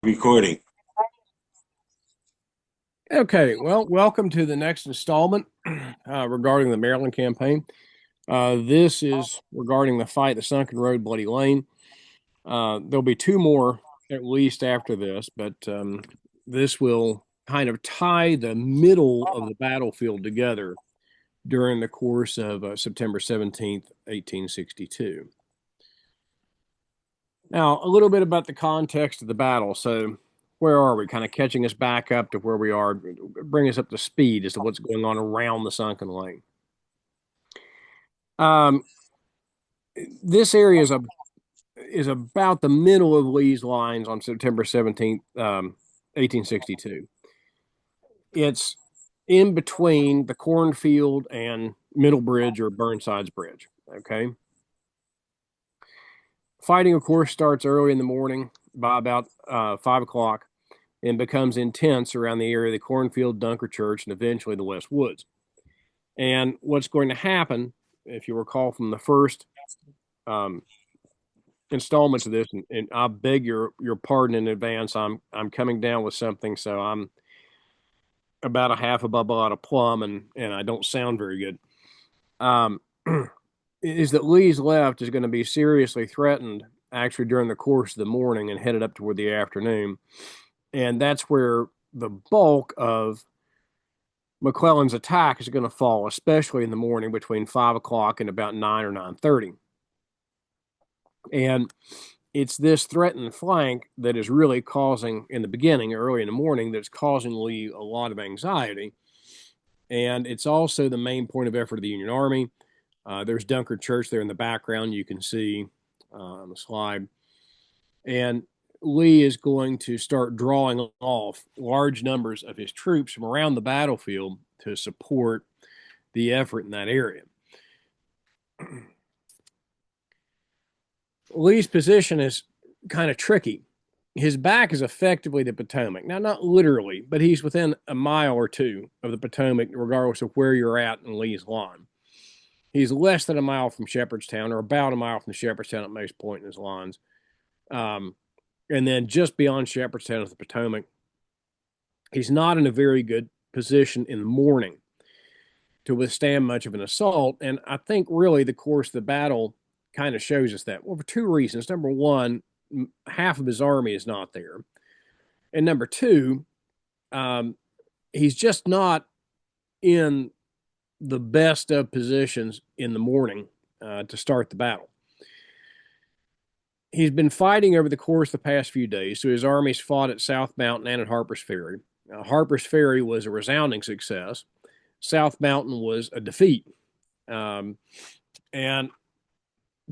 Recording. Okay, well, welcome to the next installment regarding the Maryland campaign. This is regarding the fight, the Sunken Road, Bloody Lane. There'll be two more at least after this, but this will kind of tie the middle of the battlefield together during the course of September 17th, 1862. Now, a little bit about the context of the battle. So, where are we? Kind of catching us back up to where we are, bring us up to speed as to what's going on around the Sunken Lane. Um, this area is about the middle of Lee's lines on September 17th, 1862. It's in between the cornfield and Middle Bridge or Burnside's Bridge. Okay. Fighting, of course, starts early in the morning by about 5 o'clock and becomes intense around the area of the cornfield, Dunker Church, and eventually the West Woods. And what's going to happen, if you recall from the first um, installments of this, and I beg your pardon in advance. I'm coming down with something, so I'm about a half a bubble out of plum, and I don't sound very good. Um, is that Lee's left is going to be seriously threatened actually during the course of the morning and headed up toward the afternoon, and that's where the bulk of McClellan's attack is going to fall, especially in the morning between 5 o'clock and about 9 or 9:30. And it's this threatened flank that is really causing, in the beginning, early in the morning, that's causing Lee a lot of anxiety. And it's also the main point of effort of the Union Army. There's Dunkard Church there in the background, you can see on the slide. And Lee is going to start drawing off large numbers of his troops from around the battlefield to support the effort in that area. Lee's position is kind of tricky. His back is effectively the Potomac. Now, not literally, but he's within a mile or two of the Potomac, regardless of where you're at in Lee's line. He's less than a mile from Shepherdstown, or about a mile from Shepherdstown at most point in his lines. Um, and then just beyond Shepherdstown is the Potomac. He's not in a very good position in the morning to withstand much of an assault. And I think really the course of the battle kind of shows us that. Well, for two reasons. Number one, half of his army is not there. And number two, um, he's just not in the best of positions in the morning to start the battle. He's been fighting over the course of the past few days, so his armies fought at South Mountain and at Harper's Ferry. Harper's Ferry was a resounding success. South Mountain was a defeat. Um, and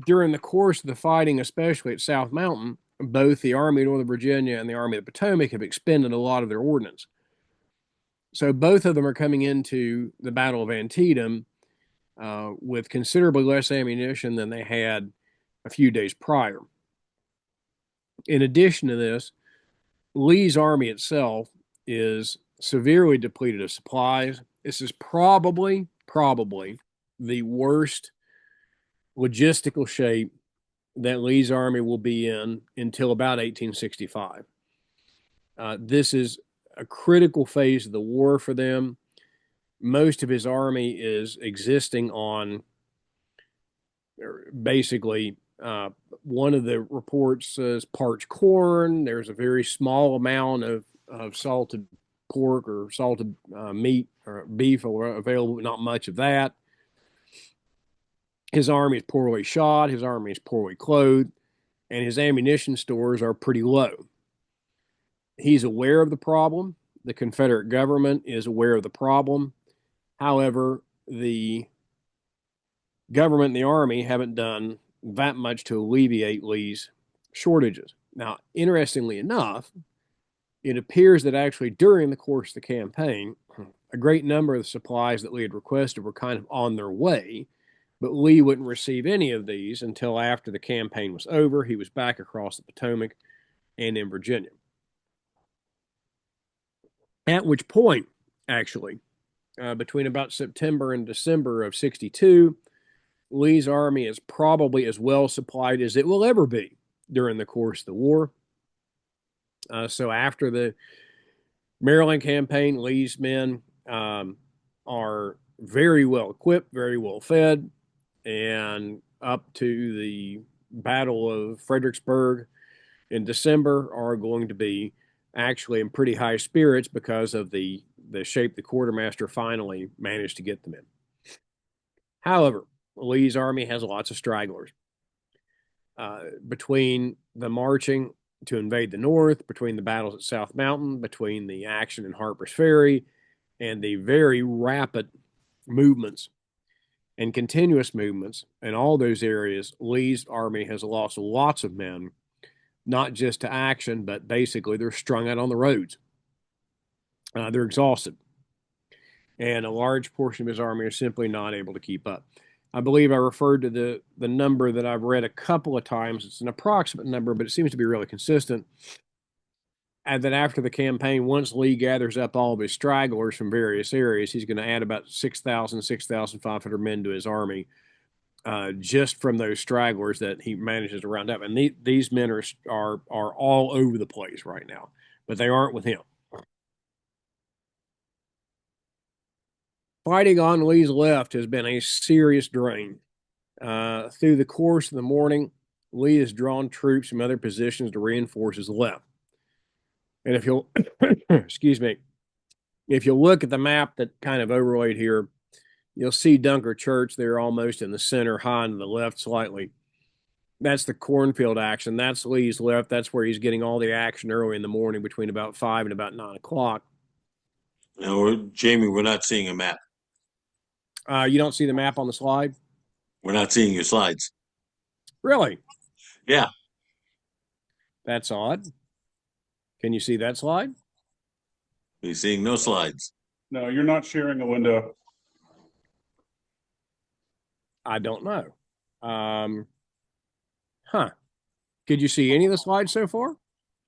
during the course of the fighting, especially at South Mountain, both the Army of Northern Virginia and the Army of the Potomac have expended a lot of their ordnance. So both of them are coming into the Battle of Antietam with considerably less ammunition than they had a few days prior. In addition to this, Lee's army itself is severely depleted of supplies. This is probably the worst logistical shape that Lee's army will be in until about 1865. This is a critical phase of the war for them. Most of his army is existing on basically one of the reports says parched corn. There's a very small amount of salted pork or salted meat or beef available, not much of that. His army is poorly shod, his army is poorly clothed, and his ammunition stores are pretty low. He's aware of the problem. The Confederate government is aware of the problem. However, the government and the army haven't done that much to alleviate Lee's shortages. Now, interestingly enough, it appears that actually during the course of the campaign, a great number of the supplies that Lee had requested were kind of on their way, but Lee wouldn't receive any of these until after the campaign was over. He was back across the Potomac and in Virginia. At which point, actually, between about September and December of 62, Lee's army is probably as well supplied as it will ever be during the course of the war. So after the Maryland campaign, Lee's men are very well equipped, very well fed, and up to the Battle of Fredericksburg in December are going to be actually in pretty high spirits because of the shape the quartermaster finally managed to get them in. However, Lee's army has lots of stragglers. Between the marching to invade the North, between the battles at South Mountain, between the action in Harper's Ferry, and the very rapid movements and continuous movements in all those areas, Lee's army has lost lots of men, not just to action, but basically they're strung out on the roads. They're exhausted. And a large portion of his army are simply not able to keep up. I believe I referred to the number that I've read a couple of times. It's an approximate number, but it seems to be really consistent. And that after the campaign, once Lee gathers up all of his stragglers from various areas, he's going to add about 6,000, 6,500 men to his army just from those stragglers that he manages to round up. And these men are all over the place right now, but they aren't with him. Fighting on Lee's left has been a serious drain. Through the course of the morning, Lee has drawn troops from other positions to reinforce his left. And if you'll, excuse me, if you look at the map that kind of overlaid here, you'll see Dunker Church there almost in the center, high to the left slightly. That's the cornfield action. That's Lee's left. That's where he's getting all the action early in the morning between about 5 and about 9 o'clock. No, Jamie, we're not seeing a map. You don't see the map on the slide? We're not seeing your slides. Really? Yeah. That's odd. Can you see that slide? We're seeing no slides. No, you're not sharing a window. I don't know. Huh. Could you see any of the slides so far?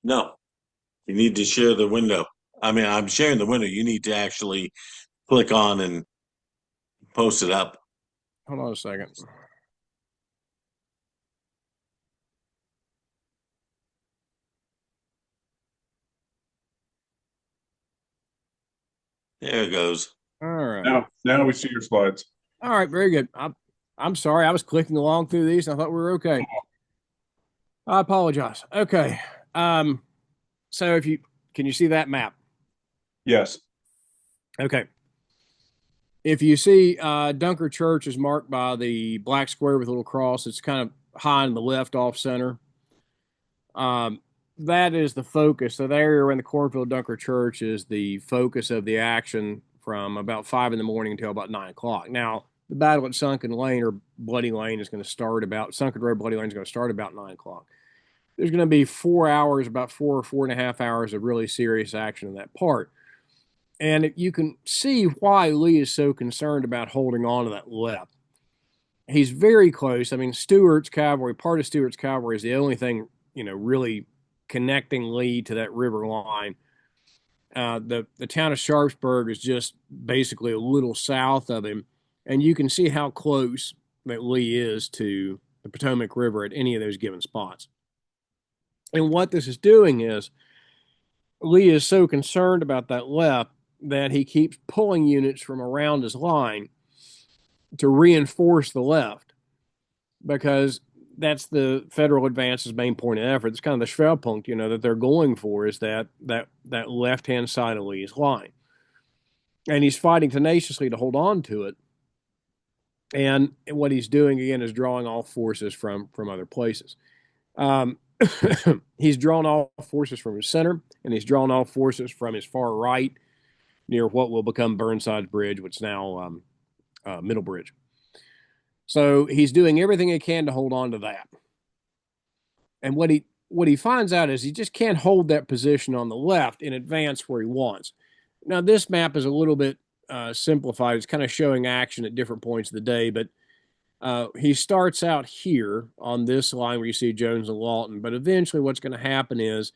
No. You need to share the window. I mean, I'm sharing the window. You need to actually click on and post it up. Hold on a second. There it goes. All right. Now we see your slides. All right, very good. I'm sorry. I was clicking along through these. And I thought we were okay. I apologize. Okay. So can you see that map? Yes. Okay. If you see Dunker Church is marked by the black square with a little cross, it's kind of high in the left off center. That is the focus. So the area around the cornfield Dunker Church is the focus of the action from about 5 in the morning until about 9 o'clock. Now, the battle at Sunken Lane or Bloody Lane is going to start about, Sunken Road Bloody Lane is going to start about 9 o'clock. There's going to be 4 hours, about 4.5 hours of really serious action in that part. And you can see why Lee is so concerned about holding on to that left. He's very close. I mean, Stuart's cavalry, part of Stuart's cavalry is the only thing, really connecting Lee to that river line. The town of Sharpsburg is just basically a little south of him. And you can see how close that Lee is to the Potomac River at any of those given spots. And what this is doing is Lee is so concerned about that left that he keeps pulling units from around his line to reinforce the left because that's the federal advance's main point of effort. It's kind of the Schwerpunkt, that they're going for is that left-hand side of Lee's line. And he's fighting tenaciously to hold on to it. And what he's doing, again, is drawing all forces from other places. He's drawn all forces from his center, and he's drawn all forces from his far right near what will become Burnside's Bridge, which is now Middle Bridge. So he's doing everything he can to hold on to that. And what he finds out is he just can't hold that position on the left in advance where he wants. Now, this map is a little bit simplified. It's kind of showing action at different points of the day, but he starts out here on this line where you see Jones and Lawton, but eventually what's going to happen is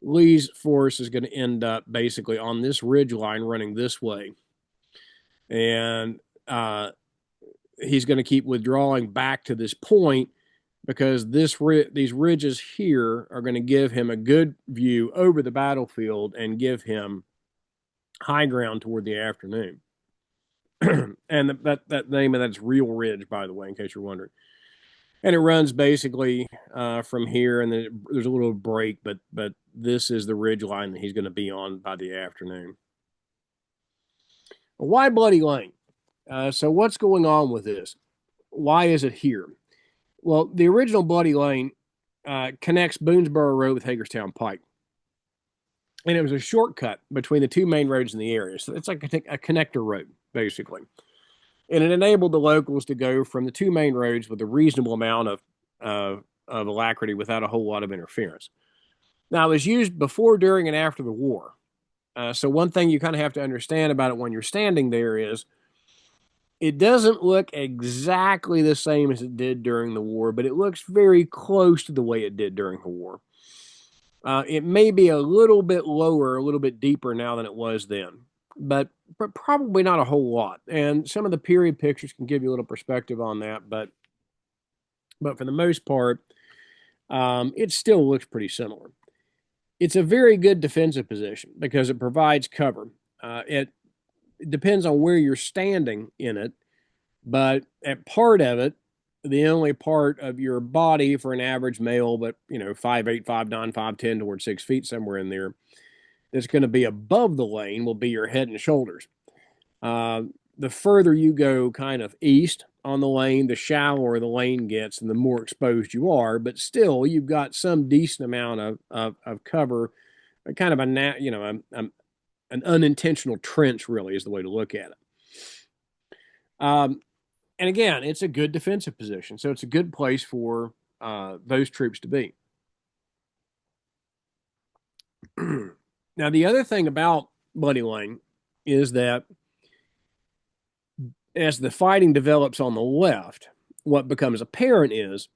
Lee's force is going to end up basically on this ridge line running this way. And he's going to keep withdrawing back to this point because these ridges here are going to give him a good view over the battlefield and give him high ground toward the afternoon. And that name of that's Real Ridge, by the way, in case you're wondering. And it runs basically from here, and then there's a little break, but this is the ridge line that he's going to be on by the afternoon. Why Bloody Lane? So what's going on with this? Why is it here? Well, the original Bloody Lane connects Boonesboro Road with Hagerstown Pike. And it was a shortcut between the two main roads in the area. So it's like a connector road, basically. And it enabled the locals to go from the two main roads with a reasonable amount of alacrity without a whole lot of interference. Now, it was used before, during, and after the war. So one thing you kind of have to understand about it when you're standing there is it doesn't look exactly the same as it did during the war, but it looks very close to the way it did during the war. It may be a little bit lower, a little bit deeper now than it was then, but probably not a whole lot. And some of the period pictures can give you a little perspective on that, but for the most part, it still looks pretty similar. It's a very good defensive position because it provides cover. It depends on where you're standing in it, but at part of it, the only part of your body for an average male, but 5'8", 5'9", 5'10", toward 6 feet, somewhere in there, that's going to be above the lane will be your head and shoulders. The further you go kind of east on the lane, the shallower the lane gets and the more exposed you are, but still you've got some decent amount of cover, kind of an unintentional trench really is the way to look at it. And again, it's a good defensive position, so it's a good place for those troops to be. Now, the other thing about Bloody Lane is that as the fighting develops on the left, what becomes apparent is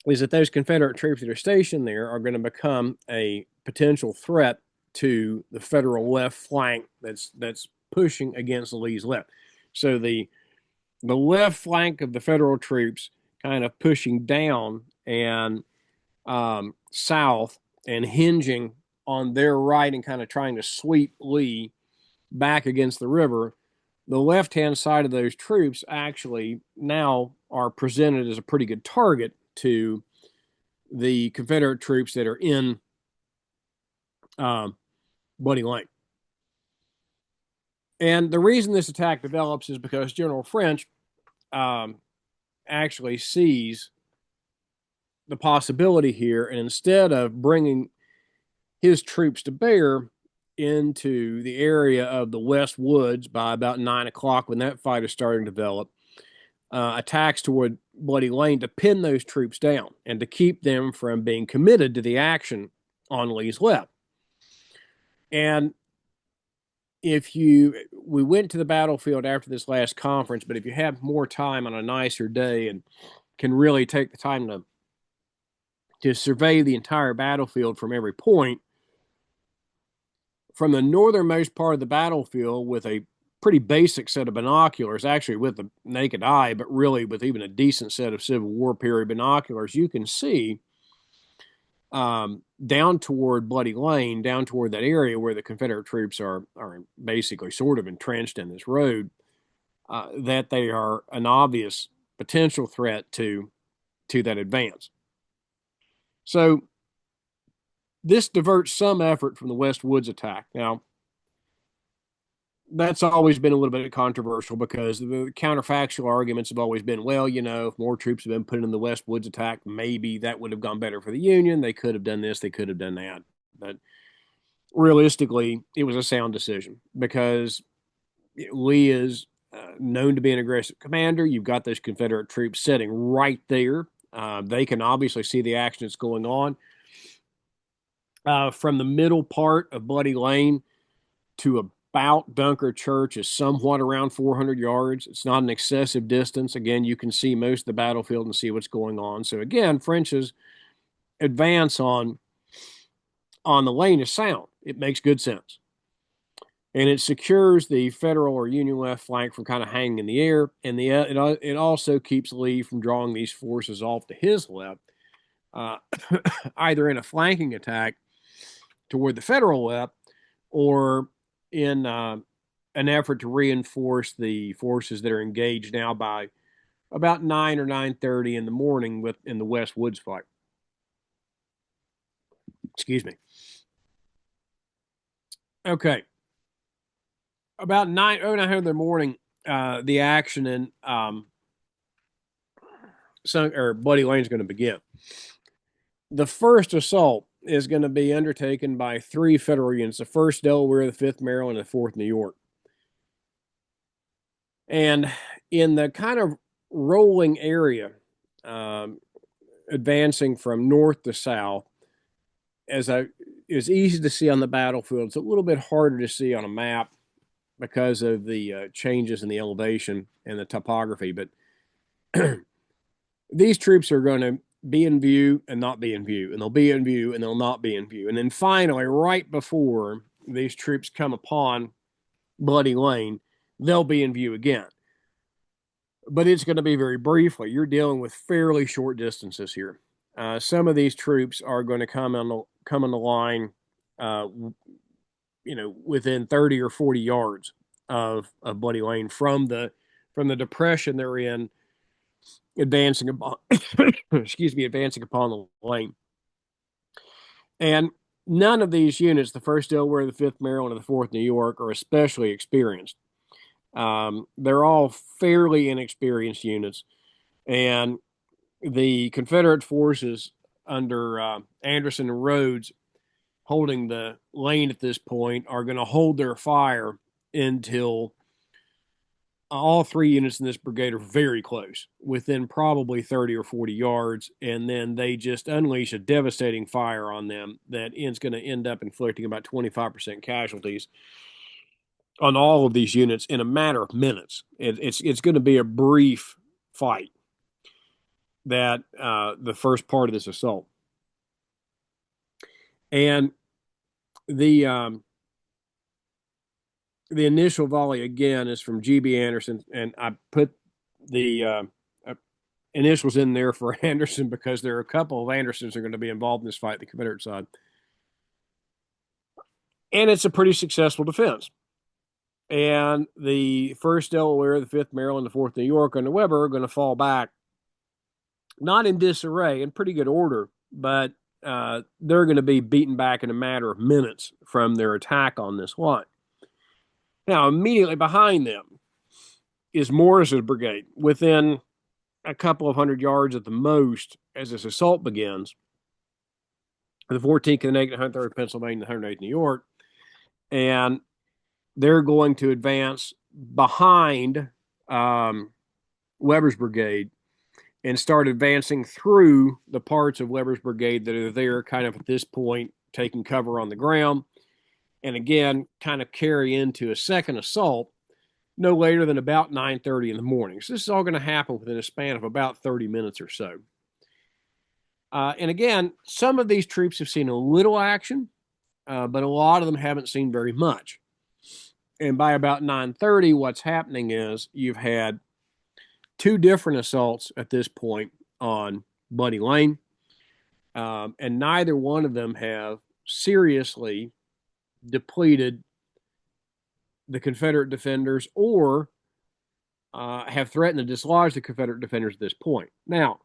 that those Confederate troops that are stationed there are going to become a potential threat to the Federal left flank that's pushing against Lee's left. So the left flank of the Federal troops kind of pushing down and south and hinging on their right and kind of trying to sweep Lee back against the river. The left-hand side of those troops actually now are presented as a pretty good target to the Confederate troops that are in Bloody Lane. And the reason this attack develops is because General French actually sees the possibility here, and instead of bringing his troops to bear into the area of the West Woods by about 9 o'clock when that fight is starting to develop, attacks toward Bloody Lane to pin those troops down and to keep them from being committed to the action on Lee's left. And we went to the battlefield after this last conference, but if you have more time on a nicer day and can really take the time to survey the entire battlefield from every point, from the northernmost part of the battlefield with a pretty basic set of binoculars, actually with the naked eye, but really with even a decent set of Civil War period binoculars, you can see down toward Bloody Lane, down toward that area where the Confederate troops are basically sort of entrenched in this road, that they are an obvious potential threat to that advance. So this diverts some effort from the West Woods attack. Now, that's always been a little bit controversial because the counterfactual arguments have always been, well, if more troops had been put in the West Woods attack, maybe that would have gone better for the Union. They could have done this, they could have done that. But realistically, it was a sound decision because Lee is known to be an aggressive commander. You've got those Confederate troops sitting right there. They can obviously see the action that's going on. From the middle part of Bloody Lane to about Dunker Church is somewhat around 400 yards. It's not an excessive distance. Again, you can see most of the battlefield and see what's going on. So again, French's advance on the lane is sound. It makes good sense. and it secures the Federal or Union left flank from kind of hanging in the air, and it also keeps Lee from drawing these forces off to his left, either in a flanking attack toward the Federal left or in an effort to reinforce the forces that are engaged now by about 9 or 9:30 in the morning in the West Woods fight. Excuse me. Okay. About 9:00 in the morning, the action in Bloody Lane is going to begin. The first assault is going to be undertaken by 3 Federal units: the 1st Delaware, the 5th Maryland, and the 4th New York. And in the kind of rolling area, advancing from north to south, it's easy to see on the battlefield. It's a little bit harder to see on a map because of the changes in the elevation and the topography. But these troops are going to be in view and not be in view, and they'll be in view and they'll not be in view. And then finally, right before these troops come upon Bloody Lane, they'll be in view again. But it's going to be very briefly. You're dealing with fairly short distances here. Some of these troops are going to come on the line, within 30 or 40 yards of Bloody Lane from the depression they're in, advancing upon advancing upon the lane. And none of these units, the 1st Delaware, the 5th Maryland, and the 4th New York, are especially experienced. They're all fairly inexperienced units, and the Confederate forces under Anderson and Rhodes, holding the lane at this point, are going to hold their fire until all 3 units in this brigade are very close, within probably 30 or 40 yards, and then they just unleash a devastating fire on them that is going to end up inflicting about 25% casualties on all of these units in a matter of minutes. It's going to be a brief fight, that the first part of this assault. And the initial volley again is from G.B. Anderson, and I put the initials in there for Anderson because there are a couple of Andersons that are going to be involved in this fight, the Confederate side. And it's a pretty successful defense. And the 1st Delaware, the 5th Maryland, the 4th New York, and the Weber are going to fall back, not in disarray, in pretty good order, but they're going to be beaten back in a matter of minutes from their attack on this line. Now, immediately behind them is Morris's brigade, within a couple of hundred yards at the most as this assault begins. The 14th Connecticut, 103rd Pennsylvania, 108th New York, and they're going to advance behind Weber's brigade and start advancing through the parts of Weber's brigade that are there kind of at this point, taking cover on the ground, and again, kind of carry into a second assault no later than about 9:30 in the morning. So this is all going to happen within a span of about 30 minutes or so. And again, some of these troops have seen a little action, but a lot of them haven't seen very much. And by about 9:30, what's happening is you've had 2 different assaults at this point on Bloody Lane, and neither one of them have seriously depleted the Confederate defenders or have threatened to dislodge the Confederate defenders at this point. Now,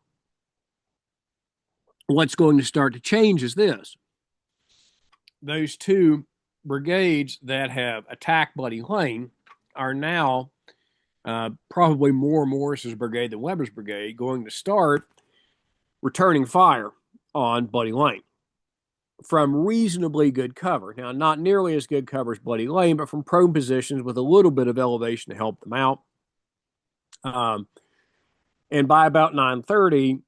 what's going to start to change is this. Those 2 brigades that have attacked Bloody Lane are now probably more Morris's brigade than Weber's brigade, going to start returning fire on Bloody Lane from reasonably good cover. Now, not nearly as good cover as Bloody Lane, but from prone positions with a little bit of elevation to help them out. And by about 9:30,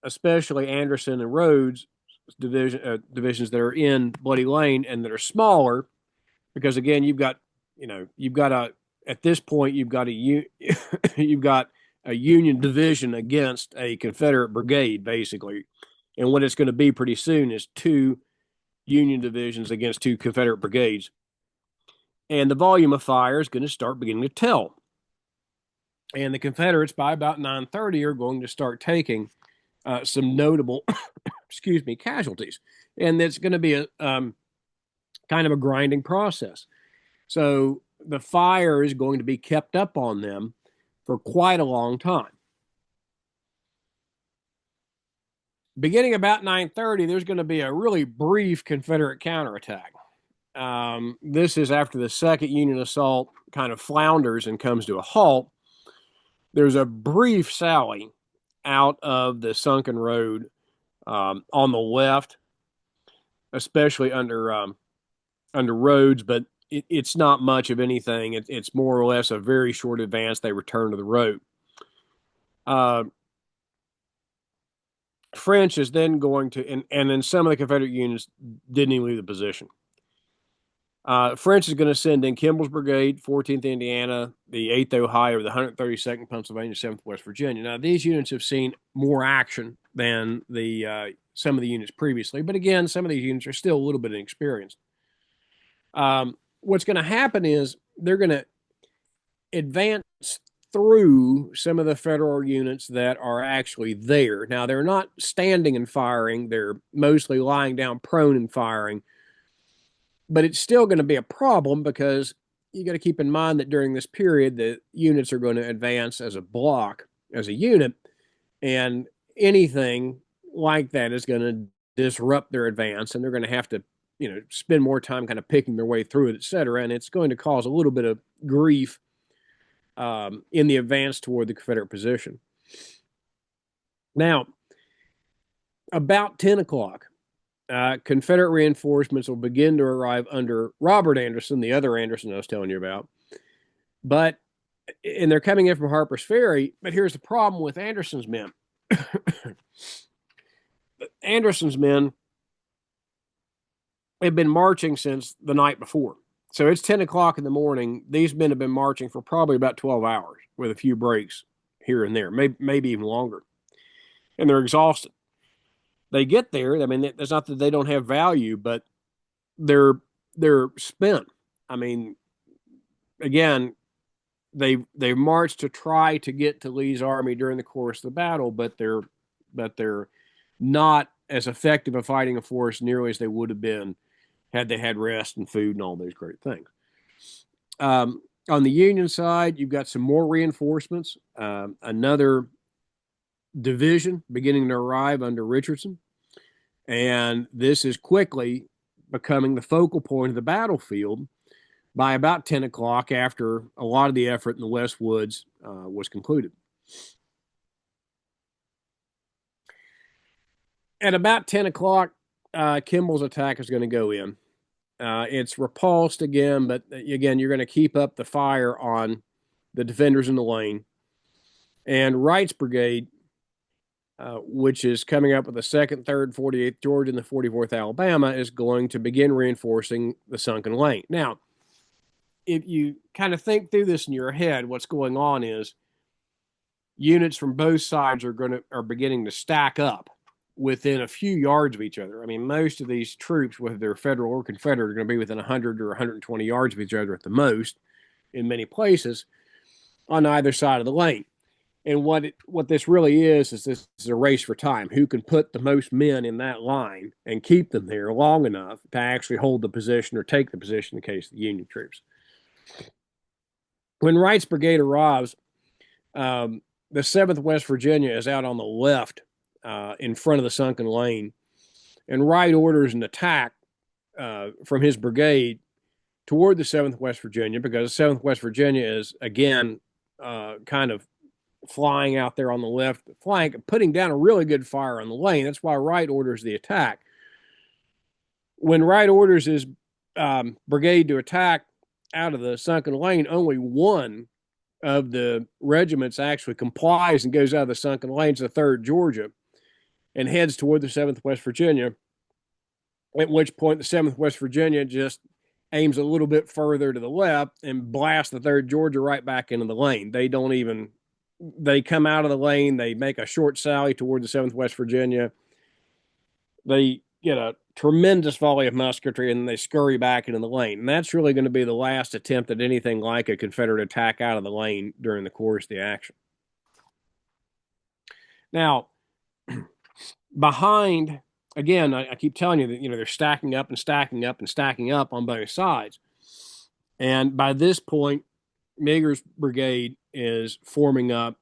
especially Anderson and Rhodes divisions that are in Bloody Lane and that are smaller, because again, at this point, you've got a Union division against a Confederate brigade, basically. And what it's going to be pretty soon is 2 Union divisions against 2 Confederate brigades. And the volume of fire is going to start beginning to tell. And the Confederates, by about 9:30, are going to start taking some notable, excuse me, casualties. And it's going to be a kind of a grinding process. So the fire is going to be kept up on them for quite a long time. Beginning about 9:30, there's going to be a really brief Confederate counterattack. This is after the second Union assault kind of flounders and comes to a halt. There's a brief sally out of the Sunken Road on the left, especially under roads, but it's not much of anything. It's more or less a very short advance. They return to the road. French is then going to, and then some of the Confederate units didn't even leave the position. French is going to send in Kimball's Brigade, 14th Indiana, the 8th Ohio, the 132nd Pennsylvania, 7th West Virginia. Now, these units have seen more action than some of the units previously, but again, some of these units are still a little bit inexperienced. What's going to happen is they're going to advance through some of the Federal units that are actually there. Now, they're not standing and firing. They're mostly lying down prone and firing. But it's still going to be a problem because you got to keep in mind that during this period, the units are going to advance as a block, as a unit, and anything like that is going to disrupt their advance, and they're going to have to, spend more time kind of picking their way through it, et cetera, and it's going to cause a little bit of grief in the advance toward the Confederate position. Now, about 10 o'clock, Confederate reinforcements will begin to arrive under Robert Anderson, the other Anderson I was telling you about. And they're coming in from Harper's Ferry, but here's the problem with Anderson's men. Anderson's men have been marching since the night before. So it's 10 o'clock in the morning. These men have been marching for probably about 12 hours with a few breaks here and there, maybe even longer. And they're exhausted. They get there. I mean, it's not that they don't have value, but they're spent. I mean, again, they marched to try to get to Lee's army during the course of the battle, but they're not as effective a fighting a force nearly as they would have been had they had rest and food and all those great things. On the Union side, you've got some more reinforcements. Another division beginning to arrive under Richardson. And this is quickly becoming the focal point of the battlefield by about 10 o'clock after a lot of the effort in the West Woods was concluded. At about 10 o'clock, Kimball's attack is going to go in. It's repulsed again, but again, you're going to keep up the fire on the defenders in the lane. And Wright's brigade, which is coming up with the 2nd, 3rd, 48th Georgia, and the 44th Alabama, is going to begin reinforcing the Sunken Lane. Now, if you kind of think through this in your head, what's going on is units from both sides are beginning to stack up within a few yards of each other. I mean, most of these troops, whether they're Federal or Confederate, are going to be within 100 or 120 yards of each other at the most in many places on either side of the lane. And what this really is this is a race for time. Who can put the most men in that line and keep them there long enough to actually hold the position or take the position in the case of the Union troops. When Wright's brigade arrives, the 7th West Virginia is out on the left in front of the Sunken Lane, and Wright orders an attack from his brigade toward the 7th West Virginia because the 7th West Virginia is, again, kind of flying out there on the left flank, putting down a really good fire on the lane. That's why Wright orders the attack. When Wright orders his brigade to attack out of the Sunken Lane, only one of the regiments actually complies and goes out of the Sunken Lane. It's the 3rd Georgia and heads toward the 7th West Virginia, at which point the 7th West Virginia just aims a little bit further to the left and blasts the 3rd Georgia right back into the lane. They come out of the lane, they make a short sally toward the 7th West Virginia. They get a tremendous volley of musketry, and they scurry back into the lane. And that's really going to be the last attempt at anything like a Confederate attack out of the lane during the course of the action. Now, behind, again, I keep telling you that, they're stacking up and stacking up and stacking up on both sides. And by this point, Meagher's brigade is forming up,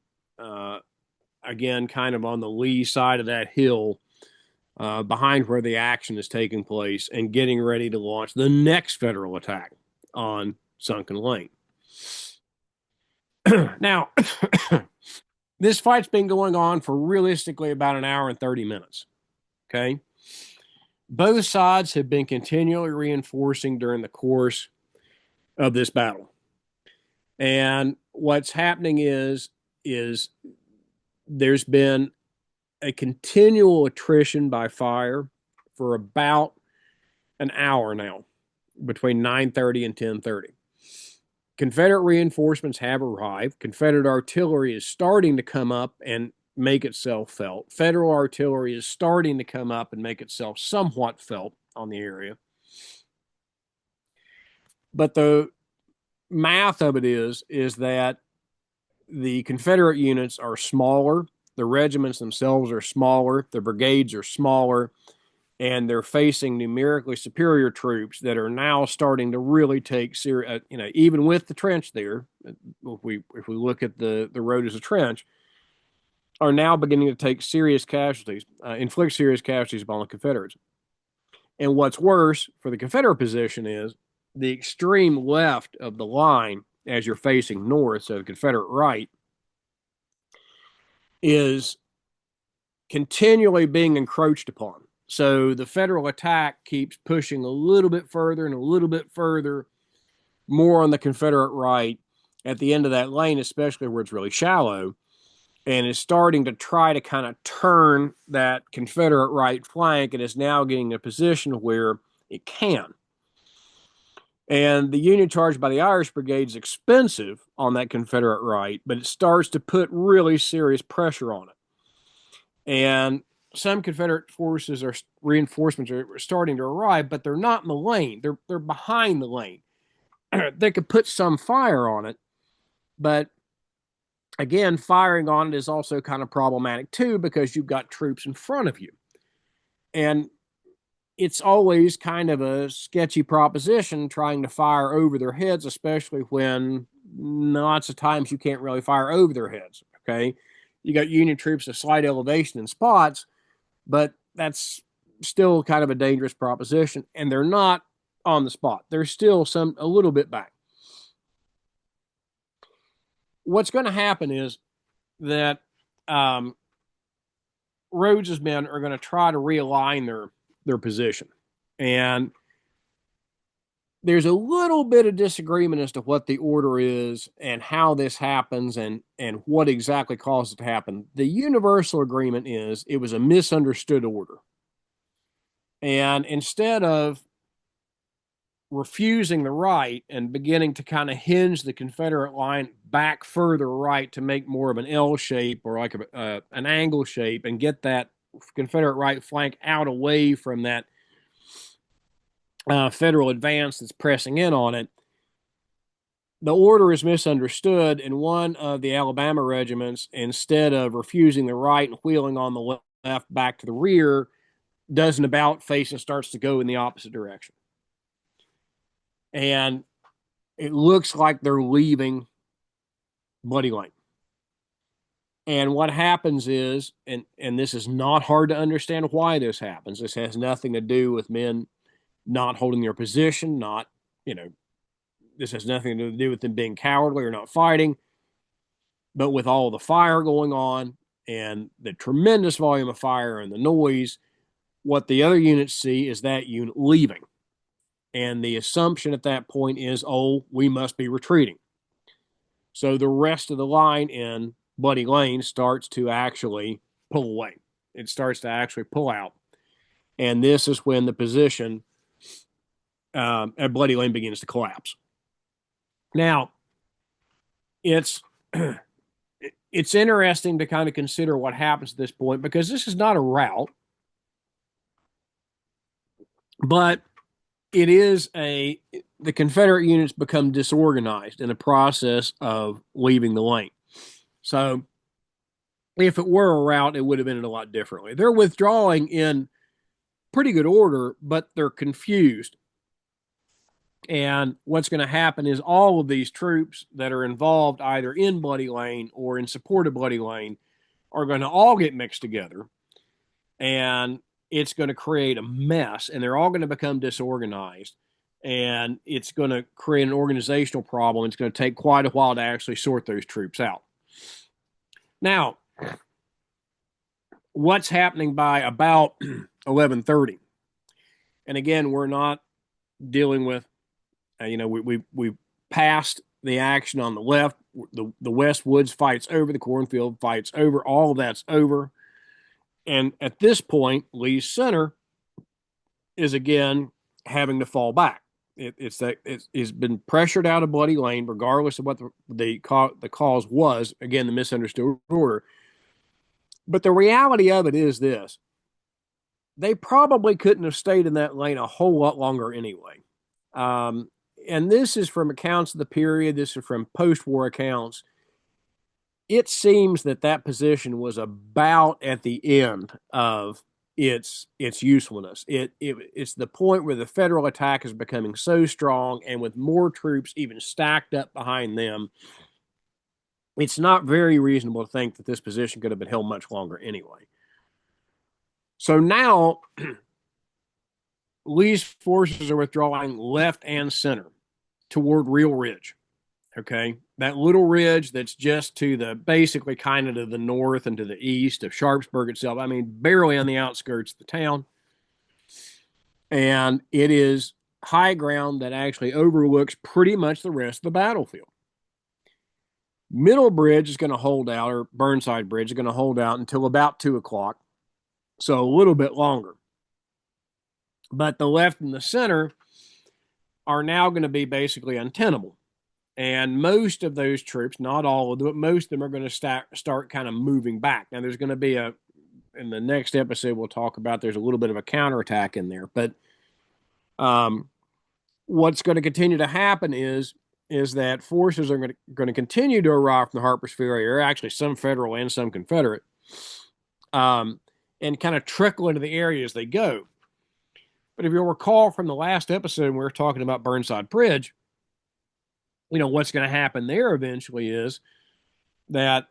again, kind of on the lee side of that hill, behind where the action is taking place, and getting ready to launch the next federal attack on Sunken Lane. Now, this fight's been going on for realistically about an hour and 30 minutes. Okay. Both sides have been continually reinforcing during the course of this battle. And what's happening is there's been a continual attrition by fire for about an hour now, between 9:30 and 10:30. Confederate reinforcements have arrived. Confederate artillery is starting to come up and make itself felt. Federal artillery is starting to come up and make itself somewhat felt on the area. But the math of it is that the Confederate units are smaller, the regiments themselves are smaller, the brigades are smaller, and they're facing numerically superior troops that are now starting to really take serious, even with the trench there, if we look at the road as a trench, are now beginning to take serious casualties, inflict serious casualties upon the Confederates. And what's worse for the Confederate position is the extreme left of the line, as you're facing north, so the Confederate right, is continually being encroached upon. So the federal attack keeps pushing a little bit further and a little bit further, more on the Confederate right at the end of that lane, especially where it's really shallow, and is starting to try to kind of turn that Confederate right flank, and is now getting a position where it can. And the Union charge by the Irish Brigade is expensive on that Confederate right, but it starts to put really serious pressure on it. And some Confederate forces or reinforcements are starting to arrive, but they're not in the lane. They're behind the lane. They could put some fire on it, but again, firing on it is also kind of problematic too, because you've got troops in front of you. And it's always kind of a sketchy proposition trying to fire over their heads, especially when lots of times you can't really fire over their heads. Okay. You got Union troops at slight elevation in spots, but that's still kind of a dangerous proposition. And they're not on the spot. They're still a little bit back. What's going to happen is that Rhodes's men are going to try to realign their position. And there's a little bit of disagreement as to what the order is and how this happens and what exactly caused it to happen. The universal agreement is it was a misunderstood order. And instead of refusing the right and beginning to kind of hinge the Confederate line back further right to make more of an L shape or like an angle shape and get that Confederate right flank out away from that Federal advance that's pressing in on it, the order is misunderstood, and one of the Alabama regiments, instead of refusing the right and wheeling on the left back to the rear, does an about face and starts to go in the opposite direction. And it looks like they're leaving Bloody Lane. And what happens is, and this is not hard to understand why this happens. This has nothing to do with men not holding their position, this has nothing to do with them being cowardly or not fighting, but with all the fire going on and the tremendous volume of fire and the noise, what the other units see is that unit leaving. And the assumption at that point is, oh, we must be retreating. So the rest of the line in Bloody Lane starts to actually pull away. It starts to actually pull out. And this is when the position at Bloody Lane begins to collapse. Now, it's interesting to kind of consider what happens at this point, because this is not a rout. But it is the Confederate units become disorganized in the process of leaving the lane. So if it were a rout, it would have been a lot differently. They're withdrawing in pretty good order, but they're confused. And what's going to happen is all of these troops that are involved either in Bloody Lane or in support of Bloody Lane are going to all get mixed together. And it's going to create a mess, and they're all going to become disorganized. And it's going to create an organizational problem. It's going to take quite a while to actually sort those troops out. Now, what's happening by about 11:30? And again, we're not dealing with, we passed the action on the left. The West Woods fight's over. The cornfield fight's over. All of that's over. And at this point, Lee's center is again having to fall back. It's been pressured out of Bloody Lane, regardless of what the cause was. Again, the misunderstood order. But the reality of it is this: they probably couldn't have stayed in that lane a whole lot longer anyway. And this is from accounts of the period. This is from post-war accounts. It seems that position was about at the end of its usefulness. It's the point where the federal attack is becoming so strong, and with more troops even stacked up behind them, it's not very reasonable to think that this position could have been held much longer anyway. So now Lee's forces are withdrawing left and center toward Real Ridge. Okay, that little ridge that's just to the basically kind of to the north and to the east of Sharpsburg itself. I mean, barely on the outskirts of the town. And it is high ground that actually overlooks pretty much the rest of the battlefield. Middle Bridge is going to hold out, or Burnside Bridge is going to hold out until about 2 o'clock. So a little bit longer. But the left and the center are now going to be basically untenable. And most of those troops, not all of them, but most of them are going to start kind of moving back. Now, there's going to be in the next episode, we'll talk about, there's a little bit of a counterattack in there. But what's going to continue to happen is that forces are going to continue to arrive from the Harpers Ferry area, actually some Federal and some Confederate, and kind of trickle into the area as they go. But if you'll recall from the last episode, we were talking about Burnside Bridge, what's going to happen there eventually is that,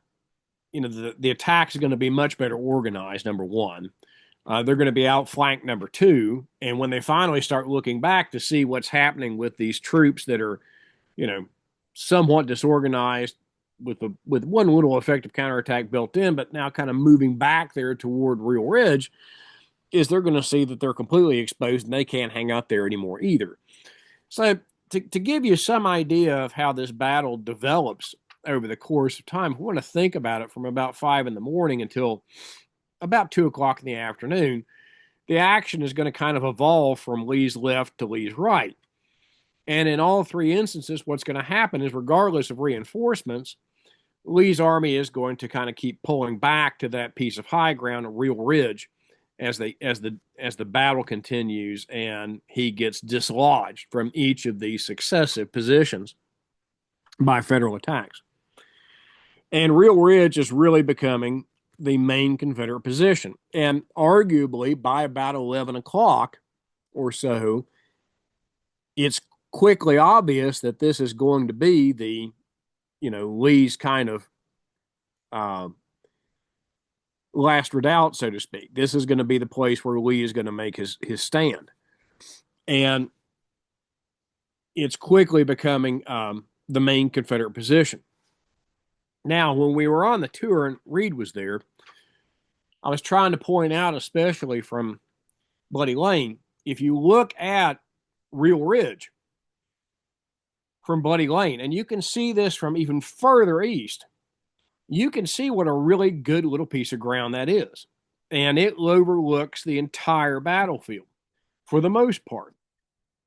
the attack is going to be much better organized, number one. They're going to be outflanked, number two. And when they finally start looking back to see what's happening with these troops that are, somewhat disorganized with one little effective counterattack built in, but now kind of moving back there toward Real Ridge, is they're going to see that they're completely exposed and they can't hang out there anymore either. So to give you some idea of how this battle develops over the course of time, we want to think about it from about 5 in the morning until about 2 o'clock in the afternoon. The action is going to kind of evolve from Lee's left to Lee's right. And in all three instances, what's going to happen is, regardless of reinforcements, Lee's army is going to kind of keep pulling back to that piece of high ground, a Real Ridge, as the battle continues, and he gets dislodged from each of these successive positions by Federal attacks. And Real Ridge is really becoming the main Confederate position. And arguably, by about 11 o'clock or so, it's quickly obvious that this is going to be the, Lee's kind of last redoubt, so to speak. This is going to be the place where Lee is going to make his stand. And it's quickly becoming the main Confederate position. Now, when we were on the tour and Reed was there, I was trying to point out, especially from Bloody Lane, if you look at Real Ridge from Bloody Lane, and you can see this from even further east, you can see what a really good little piece of ground that is. And it overlooks the entire battlefield for the most part.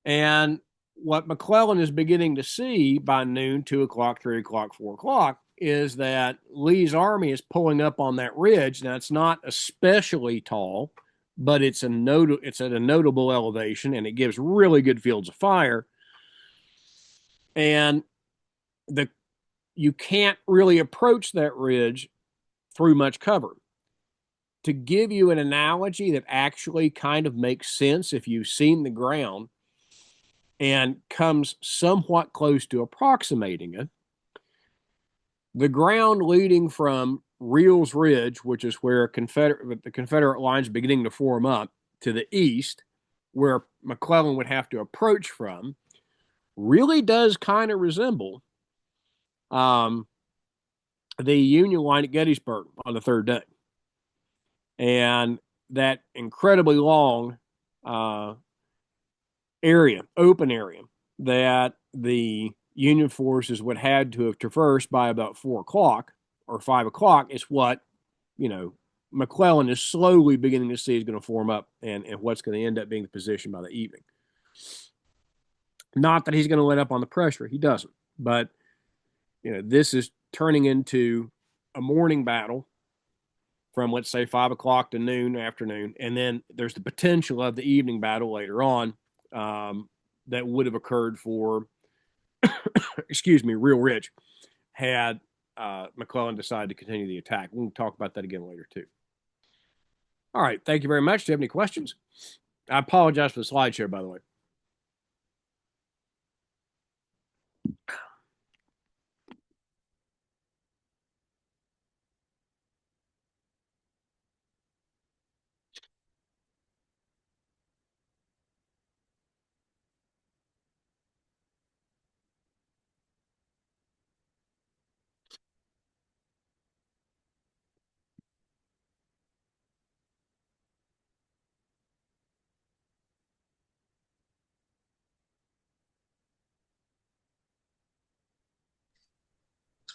And what McClellan is beginning to see by noon, 2 o'clock, 3 o'clock, 4 o'clock, is that Lee's army is pulling up on that ridge. Now, it's not especially tall, but it's at a notable elevation, and it gives really good fields of fire. And you can't really approach that ridge through much cover. To give you an analogy that actually kind of makes sense if you've seen the ground and comes somewhat close to approximating it, the ground leading from Reels Ridge, which is where the Confederate lines beginning to form up, to the east, where McClellan would have to approach from, really does kind of resemble the Union line at Gettysburg on the third day. And that incredibly long open area that the Union forces would have to have traversed by about 4 o'clock or 5 o'clock is what, McClellan is slowly beginning to see is going to form up and what's going to end up being the position by the evening. Not that he's going to let up on the pressure. He doesn't. But, this is turning into a morning battle from, let's say, 5 o'clock to noon, afternoon. And then there's the potential of the evening battle later on that would have occurred for, Real Ridge, had McClellan decided to continue the attack. We'll talk about that again later, too. All right. Thank you very much. Do you have any questions? I apologize for the slideshare, by the way.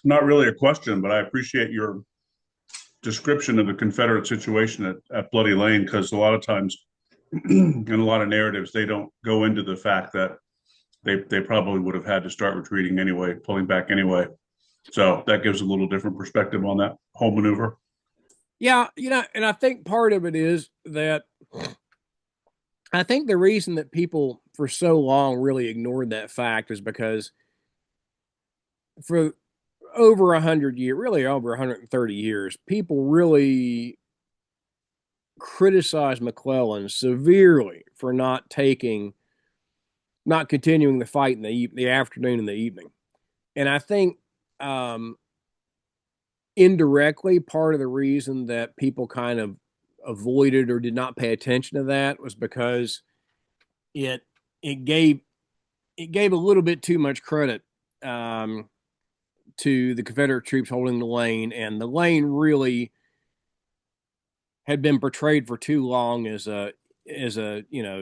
Not really a question, but I appreciate your description of the Confederate situation at Bloody Lane, because a lot of times in a lot of narratives, they don't go into the fact that they probably would have had to start retreating anyway, pulling back anyway. So that gives a little different perspective on that whole maneuver. Yeah, and I think part of it is that I think the reason that people for so long really ignored that fact is because for over 100 years, really over 130 years, people really criticized McClellan severely for not continuing the fight in the afternoon and the evening. And I think indirectly, part of the reason that people kind of avoided or did not pay attention to that was because it gave a little bit too much credit to the Confederate troops holding the lane, and the lane really had been portrayed for too long as a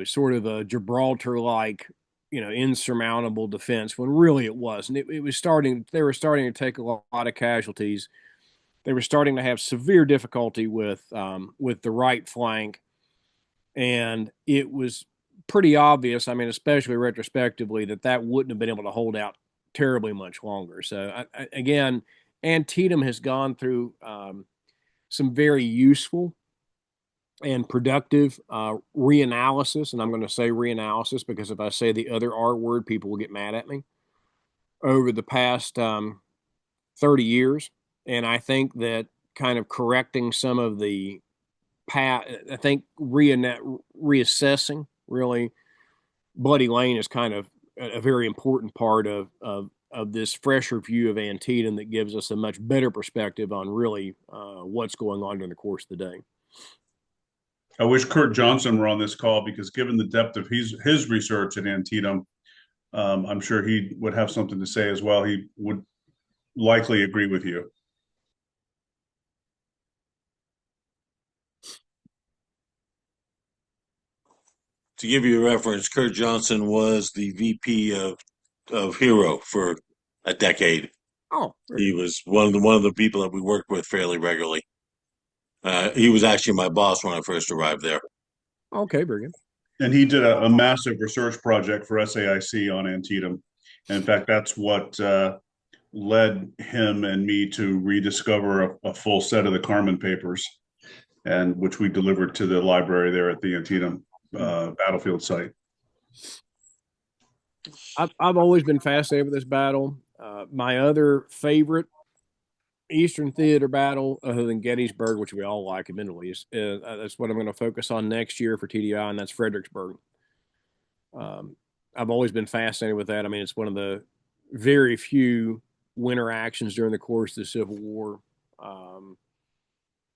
sort of a Gibraltar-like insurmountable defense, when really it wasn't. They were starting to take a lot of casualties. They were starting to have severe difficulty with the right flank, and it was pretty obvious, especially retrospectively, that wouldn't have been able to hold out terribly much longer. So again, Antietam has gone through some very useful and productive reanalysis, and I'm going to say reanalysis because if I say the other R word, people will get mad at me, over the past 30 years. And I think that kind of correcting some of the reassessing really Bloody Lane is kind of a very important part of this fresher view of Antietam that gives us a much better perspective on really what's going on during the course of the day. I wish Kurt Johnson were on this call, because given the depth of his research at Antietam, I'm sure he would have something to say as well. He would likely agree with you. To give you a reference, Kurt Johnson was the VP of Hero for a decade. Oh, he was one of the people that we worked with fairly regularly. He was actually my boss when I first arrived there. Okay, very good. And he did a massive research project for SAIC on Antietam. And in fact, that's what led him and me to rediscover a full set of the Carmen papers. and which we delivered to the library there at the Antietam battlefield site. I've always been fascinated with this battle. My other favorite Eastern Theater battle, other than Gettysburg, which we all like, admittedly, that's what I'm going to focus on next year for TDI, and that's Fredericksburg. I've always been fascinated with that. I mean, it's one of the very few winter actions during the course of the Civil War.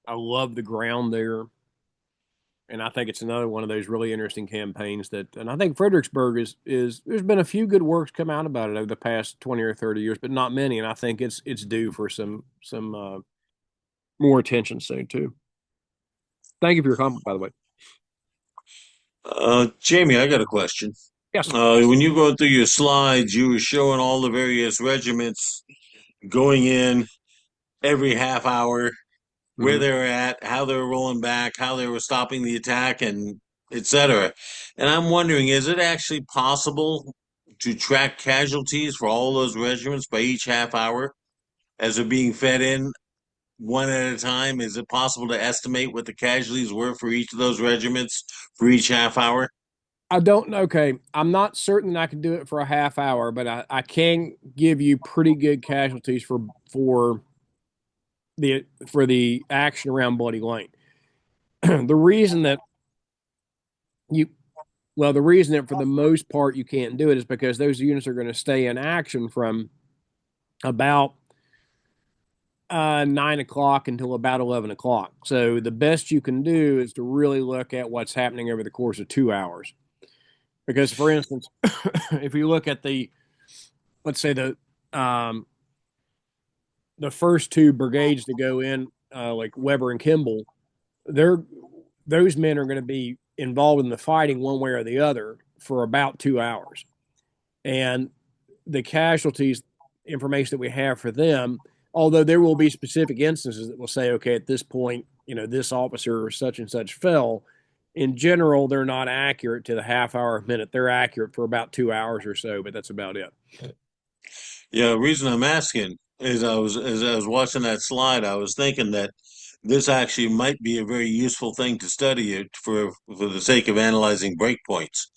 I love the ground there. And I think it's another one of those really interesting campaigns and I think Fredericksburg is there's been a few good works come out about it over the past 20 or 30 years, but not many. And I think it's due for some more attention soon too. Thank you for your comment, by the way. Jamie, I got a question. Yes. When you go through your slides, you were showing all the various regiments going in every half hour, where they were at, how they were rolling back, how they were stopping the attack, and etc. And I'm wondering, is it actually possible to track casualties for all those regiments by each half hour as they're being fed in one at a time? Is it possible to estimate what the casualties were for each of those regiments for each half hour? I don't know. Okay. I'm not certain I can do it for a half hour, but I can give you pretty good casualties for the action around Bloody Lane. The reason that the reason that for the most part you can't do it is because those units are going to stay in action from about 9 o'clock until about 11 o'clock. So the best you can do is to really look at what's happening over the course of 2 hours. Because, for instance, if you look at let's say the first two brigades to go in, like Weber and Kimball, those men are going to be involved in the fighting one way or the other for about 2 hours. And the casualties information that we have for them, although there will be specific instances that will say, okay, at this point, this officer or such and such fell. In general, they're not accurate to the half hour minute. They're accurate for about 2 hours or so, but that's about it. Yeah, the reason I'm asking is as I was watching that slide, I was thinking that this actually might be a very useful thing to study it for the sake of analyzing breakpoints,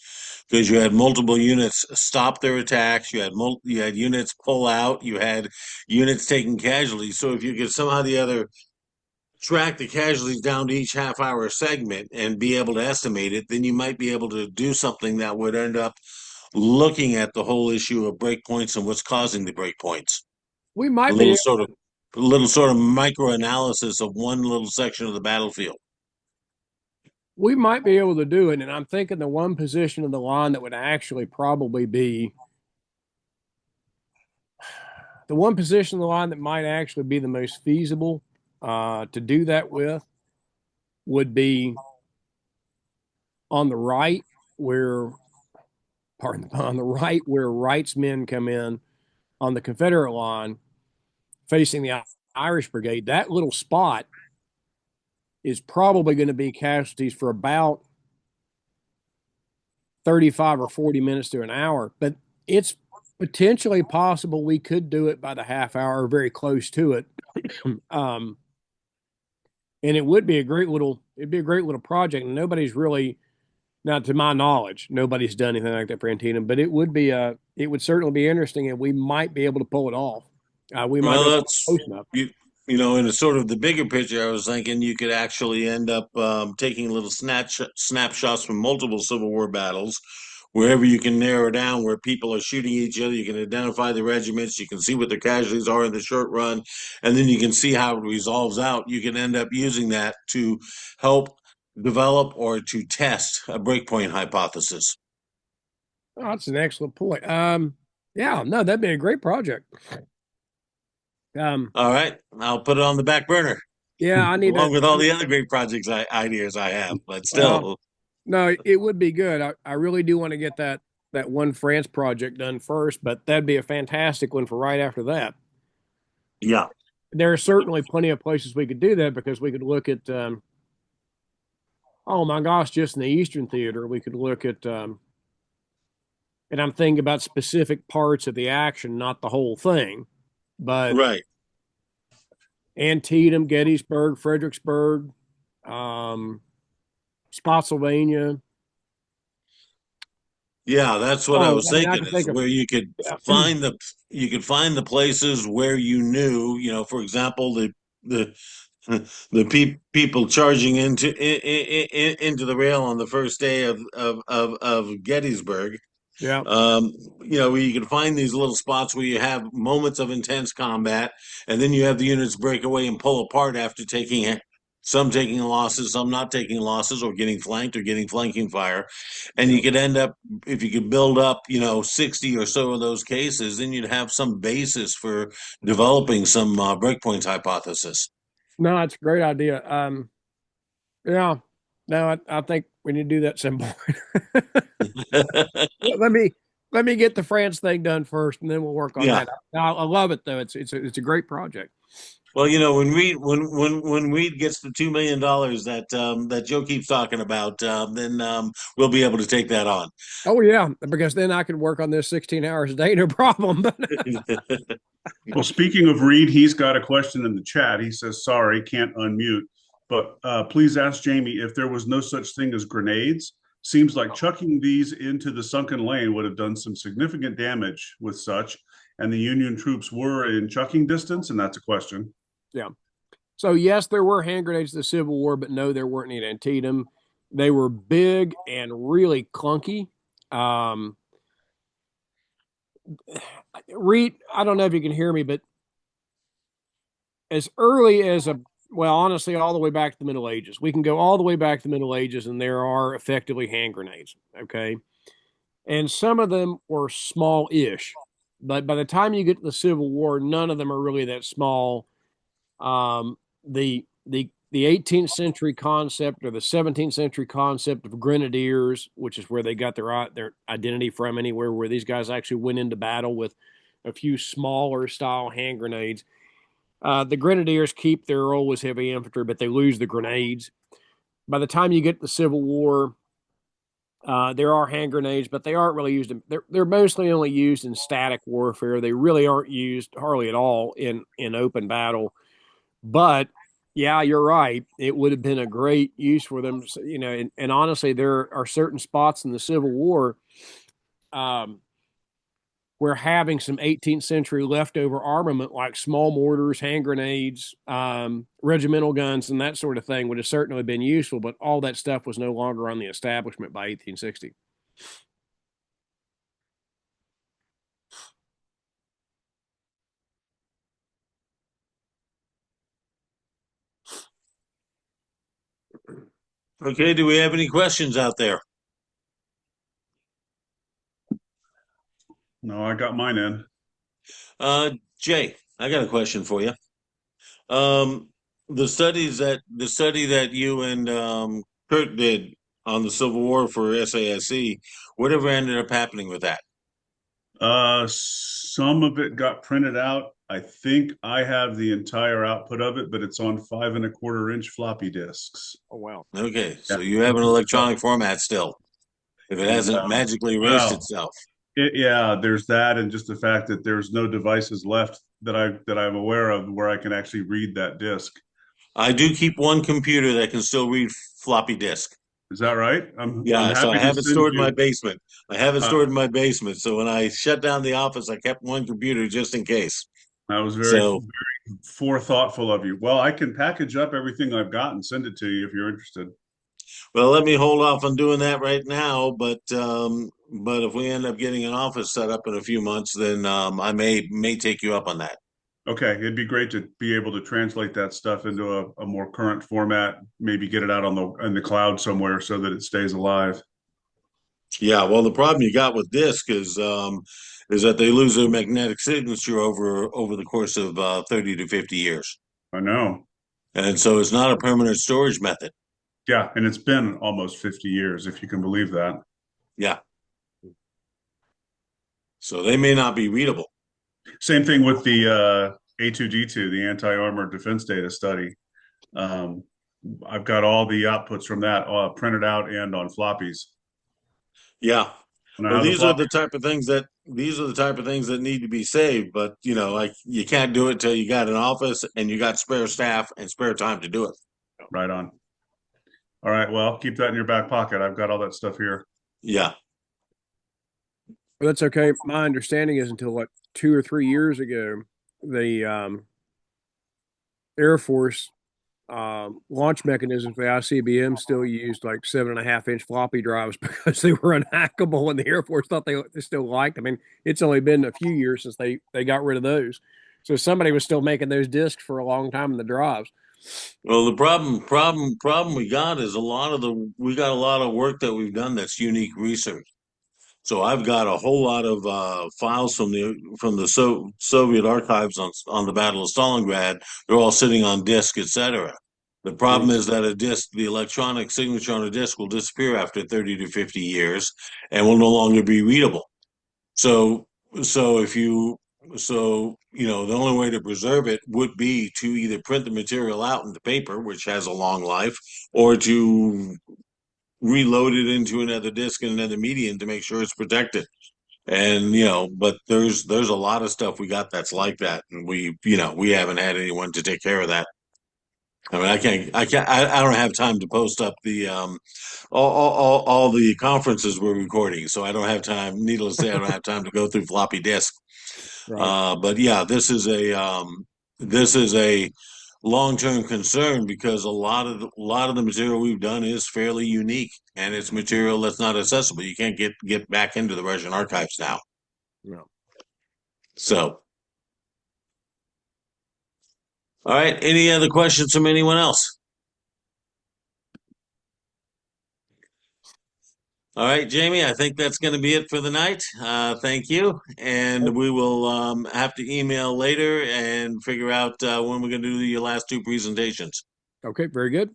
because you had multiple units stop their attacks, you had units pull out, you had units taking casualties. So if you could somehow or the other track the casualties down to each half hour segment and be able to estimate it, then you might be able to do something that would end up looking at the whole issue of breakpoints and what's causing the breakpoints. We A might little be sort of a little sort of micro analysis of one little section of the battlefield. we might be able to do it, and I'm thinking the one position of the line that would actually probably be the one position of the line that might actually be the most feasible to do that with would be on the right where on the right where Wright's men come in on the Confederate line facing the Irish brigade. That little spot is probably going to be casualties for about 35 or 40 minutes to an hour, but it's potentially possible we could do it by the half hour, very close to it. And it would be it'd be a great little project. And nobody's really, now to my knowledge, nobody's done anything like that for Antietam, but it would certainly be interesting, and we might be able to pull it off. We might Well, be that's close enough. in a sort of the bigger picture, I was thinking you could actually end up taking little snapshots from multiple Civil War battles, wherever you can narrow down where people are shooting each other. You can identify the regiments, you can see what the casualties are in the short run, and then you can see how it resolves out. You can end up using that to help develop or to test a breakpoint hypothesis. Oh, that's an excellent point. Yeah, no, that'd be a great project. All right, I'll put it on the back burner Yeah, I need to. along with all the other great projects ideas I have, but Well, still. no, it would be good. I really do want to get that one France project done first, but that'd be a fantastic one for right after that. Yeah. There are certainly plenty of places we could do that because we could look at, oh my gosh, just in the Eastern Theater, we could look at, and I'm thinking about specific parts of the action, not the whole thing, but Right. Antietam, Gettysburg, Fredericksburg, um, Spotsylvania. Yeah, that's what I Oh, was I mean, I thinking can is think of where yeah, you could find the places where you knew, for example, the people charging into the rail on the first day of Gettysburg. yeah. um, where you can find these little spots where you have moments of intense combat, and then you have the units break away and pull apart after taking losses, some not taking losses, or getting flanked or getting flanking fire. And you Yeah. could end up, if you could build up, 60 or so of those cases, then you'd have some basis for developing some breakpoint hypothesis. No, it's a great idea. Yeah. No, I think we need to do that some point. let me let me get the France thing done first, and then we'll work on Yeah. that. I love it though. It's a great project. Well, when Reed gets the $2 million that Joe keeps talking about, then we'll be able to take that on. Oh yeah, because then I can work on this 16 hours a day, no problem. But Well, speaking of Reed, he's got a question in the chat. He says, sorry, can't unmute, but please ask Jamie if there was no such thing as grenades. Seems like chucking these into the sunken lane would have done some significant damage with such, and the Union troops were in chucking distance, and that's a question. yeah. So yes, there were hand grenades in the Civil War, but no, there weren't any at Antietam. They were big and really clunky. Um, Reed, I don't know if you can hear me, but as early as well, honestly, all the way back to the Middle Ages, we can go all the way back to the Middle Ages, and there are effectively hand grenades. Okay, and some of them were small-ish, but by the time you get to the Civil War, none of them are really that small. The 18th century concept or the 17th century concept of grenadiers, which is where they got their identity from, anywhere where these guys actually went into battle with a few smaller style hand grenades. The grenadiers keep their role as heavy infantry, but they lose the grenades. By the time you get to the Civil War, there are hand grenades, but they aren't really used. They're mostly only used in static warfare. They really aren't used hardly at all in open battle. But yeah, you're right. It would have been a great use for them. And honestly, there are certain spots in the Civil War um, where having some 18th century leftover armament like small mortars, hand grenades, regimental guns, and that sort of thing would have certainly been useful. But all that stuff was no longer on the establishment by 1860. Okay, do we have any questions out there? No, I got mine in. Jay, I got a question for you. Um, the study that you and Kurt did on the Civil War for SASC, whatever ended up happening with that? Some of it got printed out. I think I have the entire output of it, but it's on 5 1/4 inch floppy disks. Oh wow! Okay, Yeah. so you have an electronic format still, if it hasn't magically erased Well, itself. yeah, there's that, and just the fact that there's no devices left that I'm aware of where I can actually read that disk. I do keep one computer that can still read floppy disk. Is that right? I'm Yeah, so I happy to have it send stored in my you. basement. I have it stored Uh, in my basement. So when I shut down the office, I kept one computer just in case. that was So, very forethoughtful of you. Well, I can package up everything I've got and send it to you if you're interested. well, let me hold off on doing that right now. But if we end up getting an office set up in a few months, then I may take you up on that. Okay, it'd be great to be able to translate that stuff into a more current format, maybe get it out on the cloud somewhere so that it stays alive. Yeah, well, the problem you got with disk is that they lose their magnetic signature over the course of 30 to 50 years. I know. And so it's not a permanent storage method. Yeah, and it's been almost 50 years, if you can believe that. Yeah. So they may not be readable. Same thing with the A2D2, the anti-armor defense data study. Um, I've got all the outputs from that printed out and on floppies. Yeah. Well, Now the floppy, these are the type of things that need to be saved, but like you can't do it till you got an office and you got spare staff and spare time to do it. right on. All right. Well, keep that in your back pocket. I've got all that stuff here. Yeah. But that's okay. My understanding is until like 2 or 3 years ago, the Air Force launch mechanisms for the ICBM still used like 7.5 inch floppy drives because they were unhackable, and the Air Force thought they still liked. I mean, it's only been a few years since they got rid of those, so somebody was still making those disks for a long time in the drives. Well, the problem we got is we got a lot of work that we've done that's unique research. So I've got a whole lot of files from the Soviet archives on the Battle of Stalingrad. They're all sitting on disk, etc. The problem Mm. is that a disk, the electronic signature on a disk, will disappear after 30 to 50 years and will no longer be readable. So so if you the only way to preserve it would be to either print the material out into paper, which has a long life, or to reload it into another disk and another medium to make sure it's protected. And but there's a lot of stuff we got that's like that, and we haven't had anyone to take care of that. I mean, I don't have time to post up the all the conferences we're recording, so I don't have time. Needless to say, I don't have time to go through floppy disk. Right. But yeah, this is a long-term concern because a lot of the material we've done is fairly unique, and it's material that's not accessible. You can't get back into the Russian archives now. No. So, all right. Any other questions from anyone else? All right, Jamie, I think that's going to be it for the night. Thank you. And we will have to email later and figure out when we're going to do your last two presentations. Okay. Very good.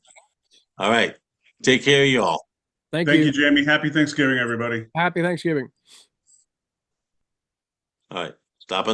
All right. Take care, y'all. Thank Thank you. you, Jamie. Happy Thanksgiving, everybody. Happy Thanksgiving. All right. Stop.